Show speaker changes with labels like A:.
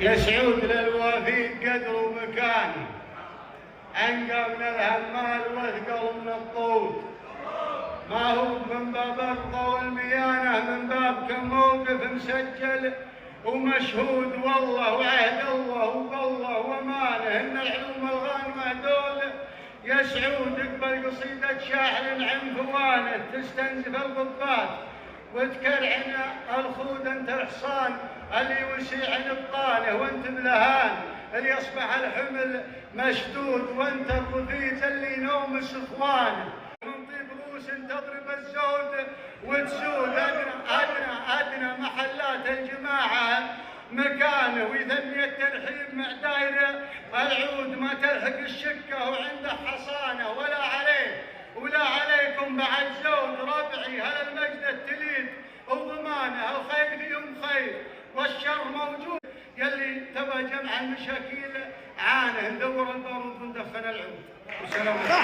A: يسعود للوفي قدر ومكانه، أنقى من الهمال واثقل من الطود، ما هو من باب الرضا والميانة، من باب كم موقف مسجل ومشهود، والله وعهد الله وبالله ومانه ان العلوم الغانمه دول يسعود. اقبل قصيده شاعر عنفوانه تستنزف القبات وتكرعن الخود، انت الحصان اللي يوسع ابطاله، وانت بلهان اللي يصبح الحمل مشدود، وانت الرفيز اللي ينومس اخوانه، من طيب روس تضرب الزود وتسود، ادنى محلات الجماعه مكانه، ويثني الترحيب مع دايره العود، ما تلحق الشكه وعنده حصانه، ولا عليه ولا عليكم بعد زود ربعي، هل المجد التليد وضمانه، الخير فيهم خير والشر موجود، يلي تبى جمع المشاكيل عانه، ندور البارود وندخن العود. والسلام عليكم.